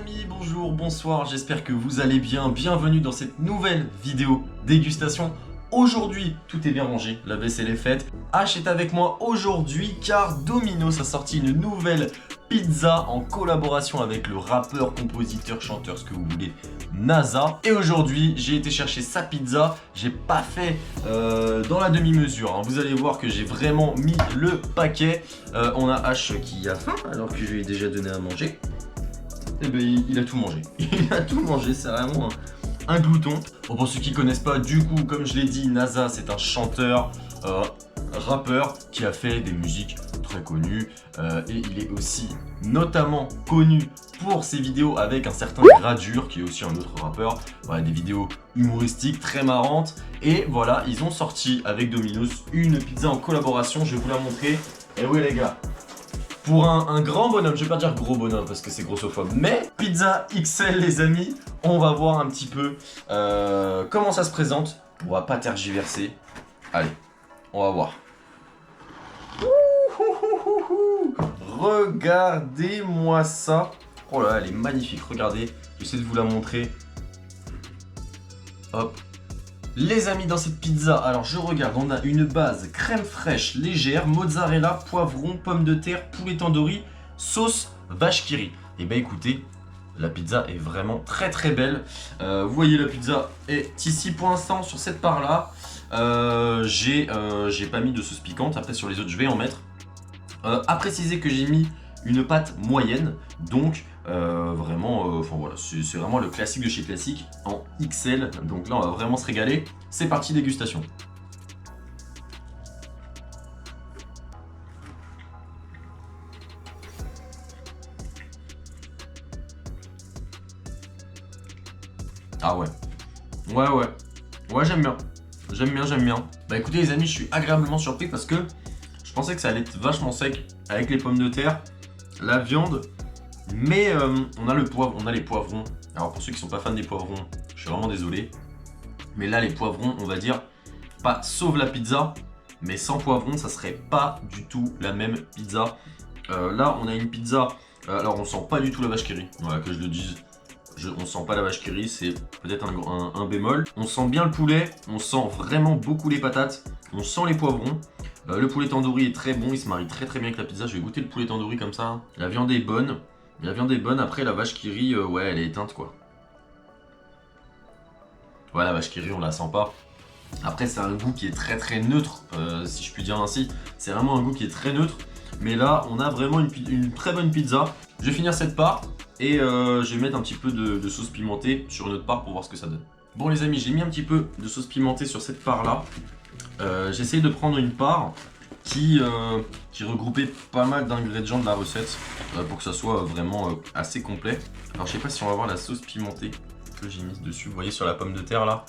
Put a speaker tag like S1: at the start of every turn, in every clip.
S1: amis, bonjour, bonsoir, j'espère que vous allez bien. Bienvenue dans cette nouvelle vidéo dégustation. Aujourd'hui, tout est bien rangé, la vaisselle est faite. H est avec moi aujourd'hui car Domino's a sorti une nouvelle pizza en collaboration avec le rappeur, compositeur, chanteur, ce que vous voulez, NASA. Et aujourd'hui, j'ai été chercher sa pizza. J'ai pas fait dans la demi-mesure, hein. Vous allez voir que j'ai vraiment mis le paquet. On a H qui a faim alors que je lui ai déjà donné à manger. Eh ben, il a tout mangé. Il a tout mangé, c'est vraiment un glouton. Bon, pour ceux qui connaissent pas, du coup, comme je l'ai dit, NASA, c'est un chanteur, rappeur qui a fait des musiques très connues. Et il est aussi notamment connu pour ses vidéos avec un certain Gradure, qui est aussi un autre rappeur. Voilà, des vidéos humoristiques très marrantes. Et voilà, ils ont sorti avec Domino's une pizza en collaboration. Je vais vous la montrer. Et oui, les gars. Pour un grand bonhomme, je vais pas dire gros bonhomme parce que c'est grossophobe, mais pizza XL les amis, on va voir un petit peu comment ça se présente. On va pas tergiverser. Allez, on va voir. Regardez-moi ça. Oh là là, elle est magnifique, regardez. J'essaie de vous la montrer. Hop. Les amis, dans cette pizza, alors je regarde, on a une base crème fraîche légère, mozzarella, poivron, pommes de terre, poulet tandoori, sauce vache qui rit. Et bah écoutez, la pizza est vraiment très très belle. Vous voyez, la pizza est ici pour l'instant sur cette part là. J'ai pas mis de sauce piquante, après sur les autres je vais en mettre. À préciser que j'ai mis une pâte moyenne, donc vraiment, enfin voilà, c'est vraiment le classique de chez classique en XL. Donc là, on va vraiment se régaler. C'est parti, dégustation. Ah ouais, ouais, j'aime bien. J'aime bien. Bah écoutez les amis, je suis agréablement surpris parce que je pensais que ça allait être vachement sec avec les pommes de terre, la viande. Mais on a les poivrons. Alors pour ceux qui sont pas fans des poivrons, je suis vraiment désolé. Mais là les poivrons, on va dire, pas sauve la pizza, mais sans poivrons, ça serait pas du tout la même pizza. Là on a une pizza, alors on sent pas du tout la vache qui rit, voilà, que je le dise. On sent pas la vache qui rit, c'est peut-être un bémol. On sent bien le poulet, on sent vraiment beaucoup les patates, on sent les poivrons. Le poulet tandoori est très bon, il se marie très très bien avec la pizza. Je vais goûter le poulet tandoori comme ça. La viande est bonne. Après la vache qui rit, ouais, elle est éteinte quoi. Ouais, la vache qui rit, on la sent pas. Après, c'est un goût qui est très très neutre, si je puis dire ainsi. C'est vraiment un goût qui est très neutre. Mais là, on a vraiment une très bonne pizza. Je vais finir cette part et je vais mettre un petit peu de sauce pimentée sur une autre part pour voir ce que ça donne. Bon les amis, j'ai mis un petit peu de sauce pimentée sur cette part là. J'ai essayé de prendre une part qui regroupait pas mal d'ingrédients de la recette pour que ça soit vraiment assez complet. Alors je sais pas si on va voir la sauce pimentée que j'ai mise dessus. Vous voyez sur la pomme de terre là.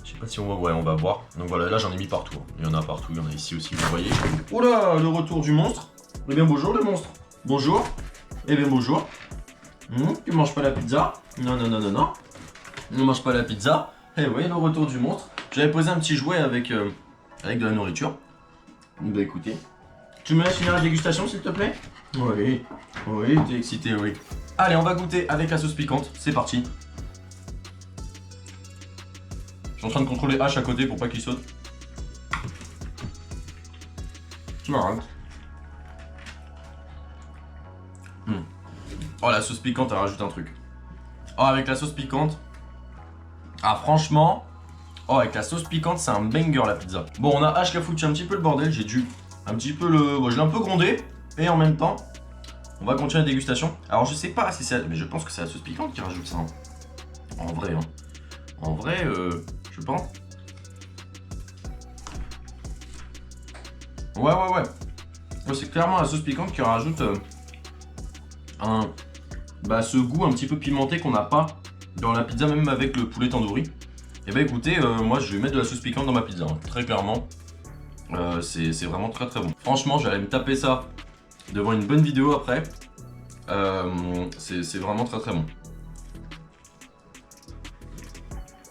S1: Je sais pas si on voit, ouais on va voir. Donc voilà, là j'en ai mis partout. Il y en a partout, il y en a ici aussi, vous voyez. Oh là, le retour du monstre. Eh bien bonjour le monstre. Bonjour. Eh bien bonjour. Tu manges pas la pizza? Non. Ne mange pas la pizza. Eh oui, le retour du monstre. J'avais posé un petit jouet avec de la nourriture. Bah écoutez, tu me laisses finir la dégustation s'il te plaît? Oui, t'es excité, oui. Allez, on va goûter avec la sauce piquante, c'est parti. Je suis en train de contrôler H à côté pour pas qu'il saute. Tu m'arrêtes. Oh, la sauce piquante, elle rajoute un truc. Oh, avec la sauce piquante. Ah, franchement. Oh, avec la sauce piquante, c'est un banger la pizza. Bon, on a H qui a foutu un petit peu le bordel. J'ai dû un petit peu le. Bon, je l'ai un peu grondé. Et en même temps, on va continuer la dégustation. Alors, je sais pas si c'est. Mais je pense que c'est la sauce piquante qui rajoute ça. Hein. En vrai, hein. En vrai, je pense. Ouais. Ouais, c'est clairement la sauce piquante qui rajoute ce goût un petit peu pimenté qu'on n'a pas dans la pizza, même avec le poulet tandoori. Et bah écoutez, moi je vais mettre de la sauce piquante dans ma pizza, hein, très clairement. C'est vraiment très très bon. Franchement, j'allais me taper ça devant une bonne vidéo après. C'est vraiment très très bon.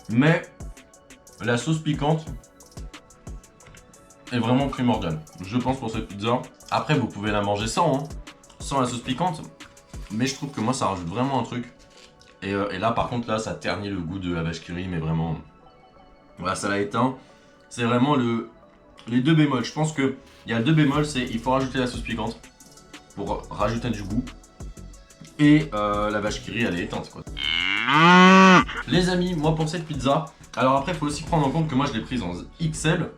S1: Mais la sauce piquante est vraiment primordiale, je pense, pour cette pizza. Après, vous pouvez la manger sans, hein, sans la sauce piquante. Mais je trouve que moi ça rajoute vraiment un truc. Et là par contre là ça ternit le goût de la vache qui rit, mais vraiment... Voilà, ça l'a éteint. C'est vraiment les deux bémols. Je pense que il y a deux bémols, c'est il faut rajouter la sauce piquante pour rajouter du goût. Et la vache qui rit elle est éteinte quoi. Les amis, moi pour cette pizza, alors après il faut aussi prendre en compte que moi je l'ai prise en XL.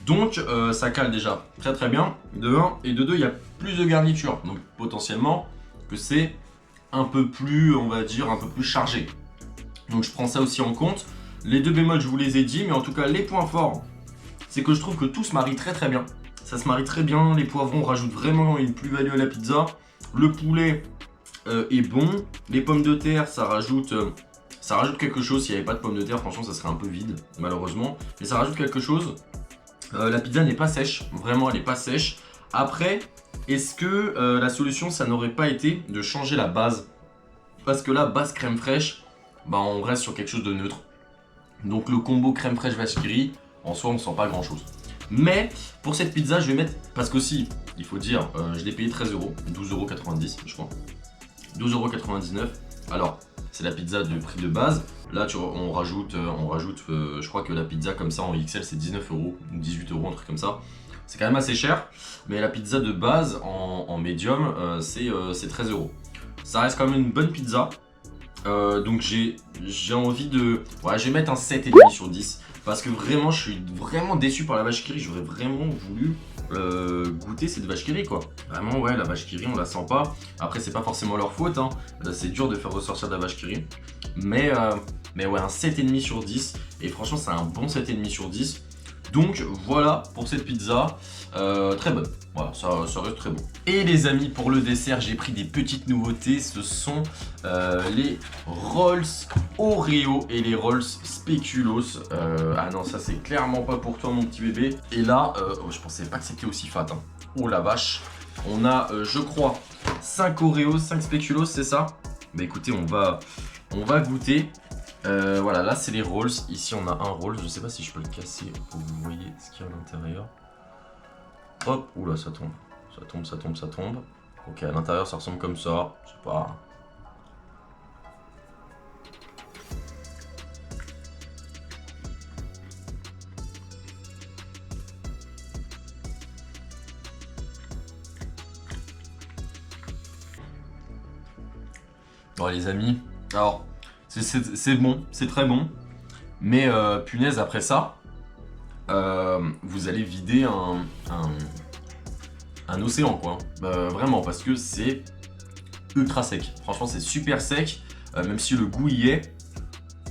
S1: Donc ça cale déjà très très bien, de 1. Et de 2, il y a plus de garniture. Donc potentiellement que c'est un peu plus, on va dire, un peu plus chargé. Donc je prends ça aussi en compte. Les deux bémols, je vous les ai dit, mais en tout cas les points forts, c'est que je trouve que tout se marie très très bien. Ça se marie très bien, les poivrons rajoutent vraiment une plus-value à la pizza. Le poulet est bon. Les pommes de terre, ça rajoute quelque chose. S'il n'y avait pas de pommes de terre, franchement ça serait un peu vide, malheureusement. Mais ça rajoute quelque chose. La pizza n'est pas sèche, vraiment elle n'est pas sèche. Après, est-ce que la solution ça n'aurait pas été de changer la base? Parce que là, base crème fraîche, bah on reste sur quelque chose de neutre. Donc le combo crème fraîche vache qui rit, en soi on sent pas grand chose. Mais pour cette pizza je vais mettre, parce qu'aussi il faut dire, je l'ai payé 13 euros, 12,90 € je crois. 12,99 €. Alors c'est la pizza de prix de base. Là on rajoute, je crois que la pizza comme ça en XL c'est 19 € ou 18 €, un truc comme ça. C'est quand même assez cher, mais la pizza de base en médium c'est 13 €. Ça reste quand même une bonne pizza. Donc j'ai envie de... Ouais, je vais mettre un 7,5 sur 10. Parce que vraiment, je suis vraiment déçu par la vache qui rit. J'aurais vraiment voulu goûter cette vache qui rit, quoi. Vraiment, ouais, la vache qui rit, on la sent pas. Après, c'est pas forcément leur faute, hein. C'est dur de faire ressortir de la vache qui rit. Mais ouais, un 7,5 sur 10. Et franchement, c'est un bon 7,5 sur 10. Donc voilà pour cette pizza, très bonne, voilà, ça reste très bon. Et les amis, pour le dessert, j'ai pris des petites nouveautés, ce sont les rolls Oreo et les rolls Spéculoos. Ah non, ça c'est clairement pas pour toi mon petit bébé. Et là, je pensais pas que c'était aussi fat, hein. Oh la vache, on a, je crois, 5 Oreos, 5 Spéculoos, c'est ça? Bah écoutez, on va goûter. Voilà, là c'est les rolls. Ici on a un roll. Je sais pas si je peux le casser pour que vous voyez ce qu'il y a à l'intérieur. Hop, oula, ça tombe. Ça tombe, ça tombe, ça tombe. Ok, à l'intérieur ça ressemble comme ça. Je sais pas. Bon, les amis, alors. C'est bon, c'est très bon. Mais punaise, après ça, vous allez vider un océan, quoi. Vraiment, parce que c'est ultra sec. Franchement, c'est super sec. Même si le goût y est,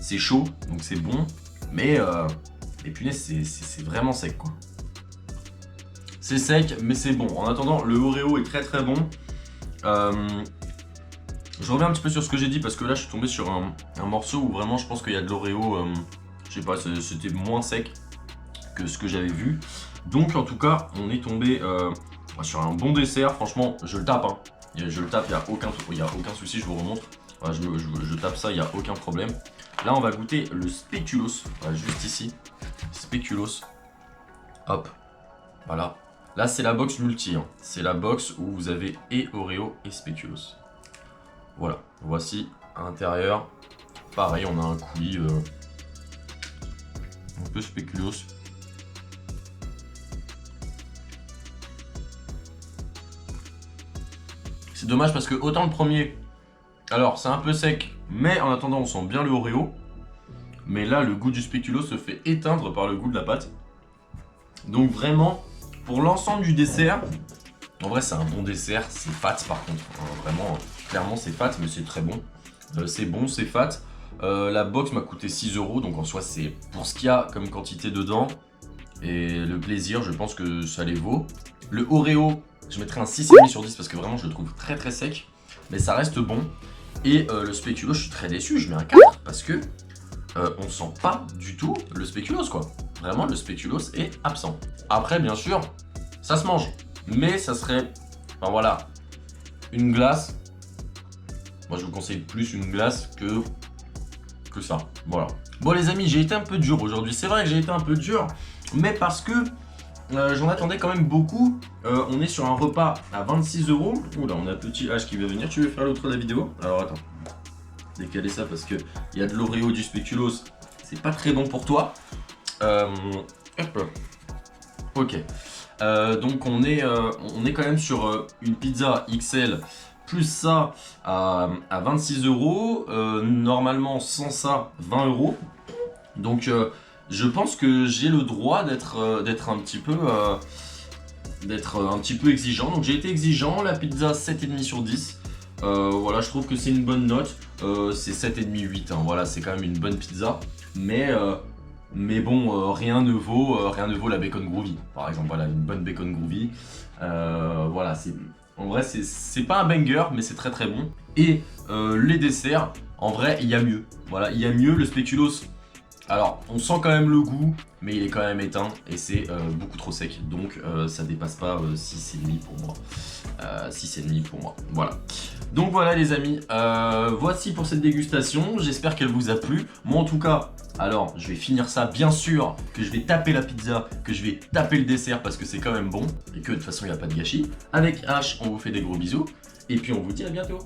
S1: c'est chaud, donc c'est bon. Mais punaise, c'est vraiment sec, quoi. C'est sec, mais c'est bon. En attendant, le Oreo est très très bon. Je reviens un petit peu sur ce que j'ai dit parce que là je suis tombé sur un morceau où vraiment je pense qu'il y a de l'Oreo, je sais pas, c'était moins sec que ce que j'avais vu. Donc en tout cas on est tombé sur un bon dessert, franchement je le tape, hein. Je le tape, il n'y a aucun souci, je vous remontre. Voilà, je tape ça, il n'y a aucun problème. Là on va goûter le Spéculoos, voilà, juste ici, Spéculoos, hop, voilà. Là c'est la box multi, hein. C'est la box où vous avez et Oreo et Spéculoos. Voilà, voici à l'intérieur. Pareil, on a un coulis un peu Spéculoos. C'est dommage parce que autant le premier, alors c'est un peu sec, mais en attendant on sent bien le Oreo. Mais là le goût du Spéculoos se fait éteindre par le goût de la pâte. Donc vraiment, pour l'ensemble du dessert, en vrai c'est un bon dessert, c'est fat par contre, vraiment, clairement c'est fat mais c'est très bon. C'est bon, c'est fat. La box m'a coûté 6 €, donc en soi c'est pour ce qu'il y a comme quantité dedans. Et le plaisir, je pense que ça les vaut. Le Oreo, je mettrais un 6,5 sur 10 parce que vraiment je le trouve très très sec. Mais ça reste bon. Et le Spéculoos, je suis très déçu, je mets un 4 parce que on sent pas du tout le Spéculoos quoi. Vraiment le Spéculoos est absent. Après bien sûr, ça se mange. Mais ça serait, enfin voilà, une glace. Moi je vous conseille plus une glace que ça, voilà. Bon les amis, j'ai été un peu dur aujourd'hui. C'est vrai que j'ai été un peu dur, mais parce que j'en attendais quand même beaucoup. On est sur un repas à 26 €. Oula, on a petit H qui va venir. Tu veux faire l'autre de la vidéo? Alors attends, décaler ça parce que il y a de l'Oreo, du spéculoos. C'est pas très bon pour toi. Hop. Ok. Donc on est quand même sur une pizza XL plus ça à 26 €. Normalement sans ça 20 €. Donc je pense que j'ai le droit d'être un petit peu exigeant. Donc j'ai été exigeant, la pizza 7,5 sur 10. Voilà, je trouve que c'est une bonne note. C'est 7,5, 8, hein. Voilà, c'est quand même une bonne pizza. Mais bon, rien ne vaut la bacon groovy, par exemple. Voilà, une bonne bacon groovy. Voilà, en vrai, c'est pas un banger, mais c'est très très bon. Et les desserts, en vrai, il y a mieux. Voilà, il y a mieux. Le spéculoos, alors, on sent quand même le goût, mais il est quand même éteint et c'est beaucoup trop sec. Donc, ça dépasse pas 6,5 pour moi. 6,5 pour moi. Voilà. Donc voilà les amis, voici pour cette dégustation. J'espère qu'elle vous a plu. Moi en tout cas, alors je vais finir ça. Bien sûr que je vais taper la pizza, que je vais taper le dessert parce que c'est quand même bon. Et que de toute façon il n'y a pas de gâchis. Avec H, on vous fait des gros bisous. Et puis on vous dit à bientôt.